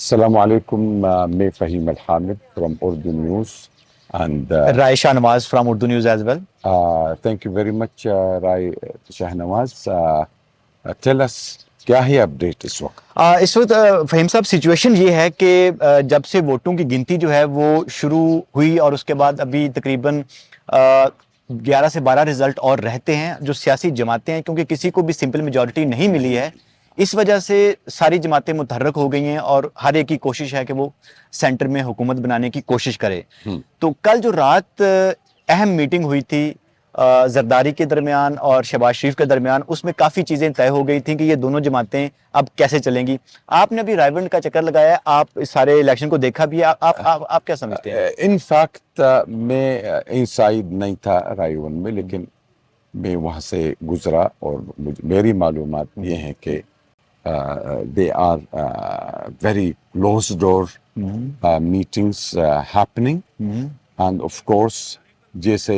السلام علیکم. میں Fahim الحامد from UrduNews and Rai Shahnawaz from UrduNews as well. thank you very much Rai Shahnawaz. Tell us کیا ہے update اس وقت؟ اس وقت فہیم صاحب سچویشن یہ ہے کہ جب سے ووٹوں کی گنتی جو ہے وہ شروع ہوئی اور اس کے بعد ابھی تقریباً 11 سے 12 رزلٹ اور رہتے ہیں. جو سیاسی جماعتیں ہیں کیونکہ کسی کو بھی سمپل میجورٹی نہیں ملی ہے، اس وجہ سے ساری جماعتیں متحرک ہو گئی ہیں اور ہر ایک کی کوشش ہے کہ وہ سینٹر میں حکومت بنانے کی کوشش کرے. تو کل جو رات اہم میٹنگ ہوئی تھی زرداری کے درمیان اور شہباز شریف کے درمیان، اس میں کافی چیزیں طے ہو گئی تھیں کہ یہ دونوں جماعتیں اب کیسے چلیں گی. آپ نے ابھی رائے ون کا چکر لگایا ہے، آپ اس سارے الیکشن کو دیکھا بھی ہے، آپ کیا سمجھتے ہیں؟ ان فیکٹ میں انسائڈ نہیں تھا رائے ون میں، لیکن میں وہاں سے گزرا اور میری معلومات یہ ہیں کہ they are very closed door meetings happening and of course جیسے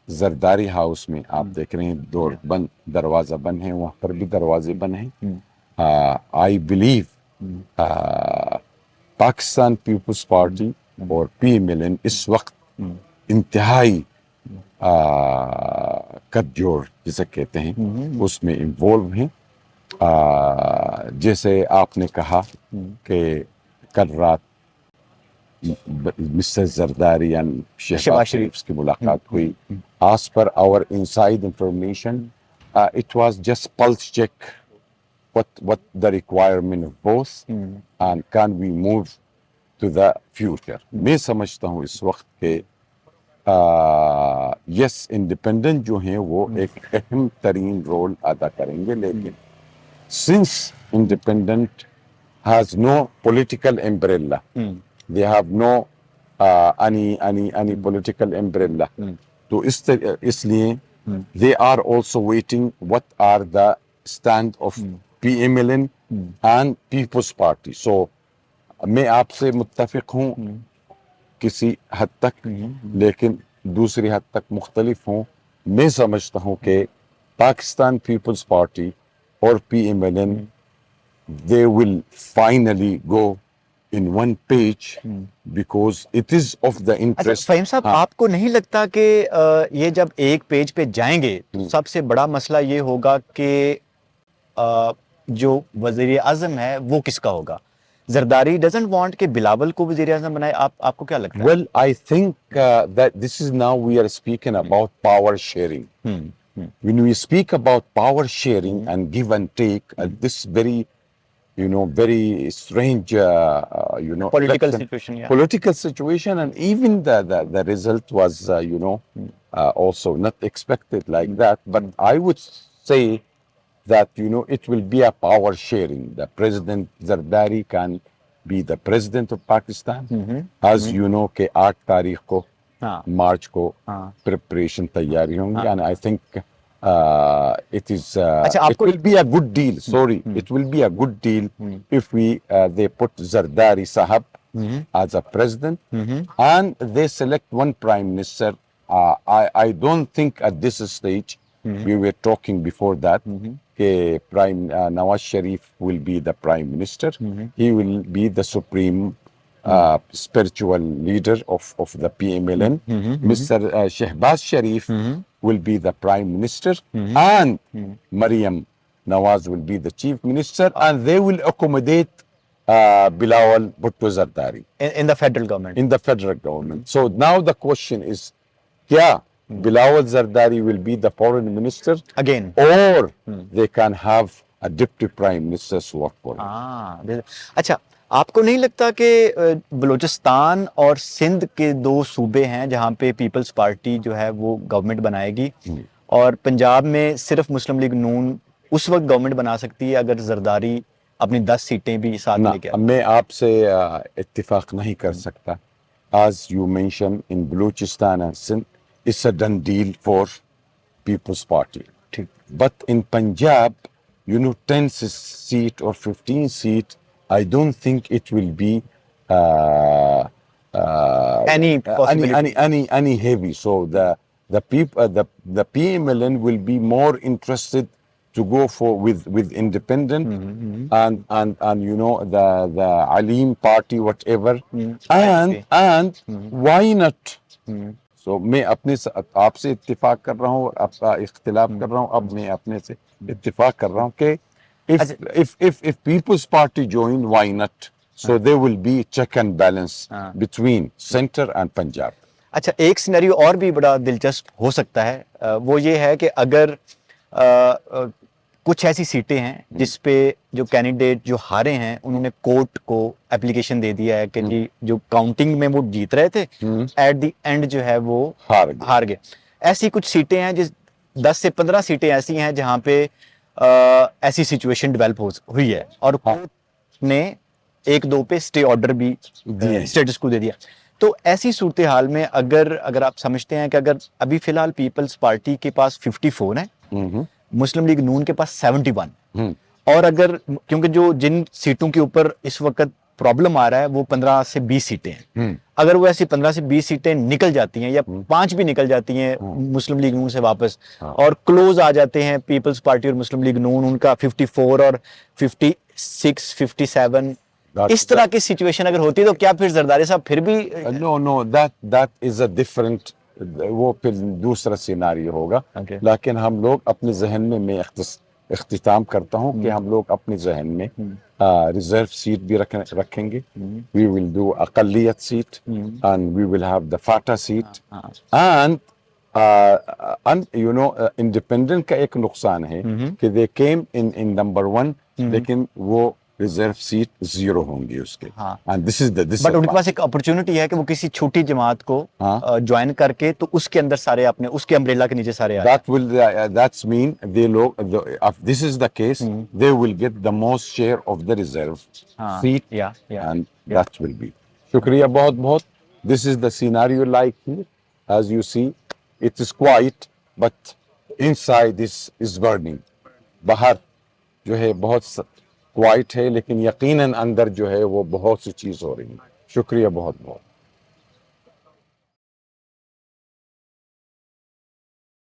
زرداری ہاؤس میں آپ دیکھ رہے ہیں دور بند، دروازہ بند ہے، وہاں پر بھی دروازے بند ہیں. I believe پاکستان پیپلز پارٹی اور PMLN اس وقت انتہائی کٹ جوڑ جسے کہتے ہیں اس میں انوالو ہیں. جیسے آپ نے کہا کہ کل رات مسٹر زرداری اینڈ شہباز شریف کی ملاقات ہوئی. As per our inside information, it was just pulse check what the requirement of both and can we move to the future. میں سمجھتا ہوں اس وقت کہ یس انڈیپینڈنٹ جو ہیں وہ ایک اہم ترین رول ادا کریں گے، لیکن since independent has no political umbrella, they have no any political umbrella. تو اس لیے they are also waiting what are the stand of PMLN and People's Party. So میں آپ سے متفق ہوں کسی حد تک، لیکن دوسری حد تک مختلف ہوں. میں سمجھتا ہوں کہ پاکستان پیپلز پارٹی اور PMLN they will finally go in one page because it is of the interest. Faheem صاحب، آپ کو نہیں لگتا کہ یہ جب ایک پیج پہ جائیں گے تو سب سے بڑا مسئلہ یہ ہوگا کہ جو وزیر اعظم ہے وہ کس کا ہوگا؟ زرداری ڈزنٹ وانٹ کہ بلاول کو وزیر اعظم بنائے. آپ کو کیا لگتا ہے؟ Well, I think that this is now we are speaking about power sharing. When we speak about power sharing and give and take, this very very strange Political election, situation, yeah. political situation, and even the result was also not expected like that. But I would say that it will be a power sharing. The president Zardari can be the president of Pakistan. As you know کہ 8 تاریخ کو مارچ کو preparation تیاری ہوں گی, and I think it will be a good deal. It will be a good deal if they put Zardari Sahab as a president and they select one prime minister. I don't think at this stage, we were talking before that, Prime Nawaz Sharif will be the prime minister. He will be the supreme spiritual leader of the PMLN. Mr. Shehbaz Sharif will be the prime minister, and Maryam Nawaz will be the chief minister, and they will accommodate Bilawal Bhutto Zardari in the federal government. In the federal government. So now the question is, kya Bilawal Zardari will be the foreign minister again, or they can have a deputy prime minister swap for him. اچھا، آپ کو نہیں لگتا کہ بلوچستان اور سندھ کے 2 صوبے ہیں جہاں پہ پیپلز پارٹی جو ہے وہ گورنمنٹ بنائے گی، اور پنجاب میں صرف مسلم لیگ نون اس وقت گورنمنٹ بنا سکتی ہے اگر زرداری اپنی 10 سیٹیں بھی ساتھ لے کے آئے؟ میں آپ سے اتفاق نہیں کر سکتا. As you mentioned, in Balochistan and Sindh, it's a done deal for People's Party. But in Punjab, 10 seat or 15 seat, I don't think it will be any heavy. So the PMLN will be more interested to go for with independent and you know the Alim party whatever and why not. So میں اپنے آپ سے اتفاق کر رہا ہوں، آپ کا اختلاف کر رہا ہوں، اب میں اپنے سے اتفاق کر رہا ہوں کہ if People's Party join, why not? So there will be check and balance between center and Punjab. اچھا ایک سینیریو اور بھی بڑا دلچسپ ہو سکتا ہے، وہ یہ ہے کہ اگر کچھ ایسی سیٹیں ہیں جس پہ جو کینڈیڈیٹ جو ہارے ہیں انہوں نے کورٹ کو اپلیکیشن دے دیا ہے کہ جی جو کاؤنٹنگ میں وہ جیت رہے تھے ایٹ دی اینڈ جو ہے وہ ہار گئے. ایسی کچھ سیٹیں ہیں جس 10 سے 15 سیٹیں ایسی ہیں جہاں پہ ایسی سچویشن ڈیولپ ہوئی ہے اور کورٹ نے 1-2 پہ اسٹے آرڈر بھی اسٹیٹس کو دے دیا. تو ایسی صورتحال میں اگر آپ سمجھتے ہیں کہ اگر ابھی فی الحال پیپلز پارٹی کے پاس 54 ہے، مسلم لیگ نون کے پاس 71، اور اگر کیونکہ جن سیٹوں کے اوپر اس وقت پرابلم آ رہا ہے وہ 15 سے 20 سیٹیں ہیں، اگر وہ ایسی 15 سے 20 سیٹیں نکل جاتی ہیں یا 5 بھی نکل جاتی ہیں مسلم لیگ نون سے واپس اور کلوز آ جاتے ہیں پیپلز پارٹی اور مسلم لیگ نون، ان کا 54 اور 56 57 اس طرح کی سچویشن اگر ہوتی ہے تو کیا پھر زرداری صاحب پھر بھی no that is a different، وہ پھر دوسرا سیناریو ہوگا. لیکن ہم لوگ اپنے ذہن میں اختتام کرتا ہوں کہ ہم لوگ اپنے ذہن میں ریزرو سیٹ بھی رکھیں گے. we will do اقلیت seat and we will have the FATA seat and you know independent کا ایک نقصان ہے کہ they came in number 1 لیکن وہ ریزرو سیٹ 0 ہوں گی اس کے. بٹ ان کے پاس ایک اپرچونٹی ہے کہ وہ کسی چھوٹی جماعت کو جوائن کر کے تو اس کے اندر سارے اپنے اس کے امبریلا کے نیچے سارے that's mean they look if this is the case they will get the most share of the reserve seat and that will be. شکریہ بہت بہت. This is the scenario like here as you see it is quiet but inside this is burning. باہر جو ہے بہت quite ہے لیکن یقیناً اندر جو ہے وہ بہت سی چیز ہو رہی ہے. شکریہ بہت بہت.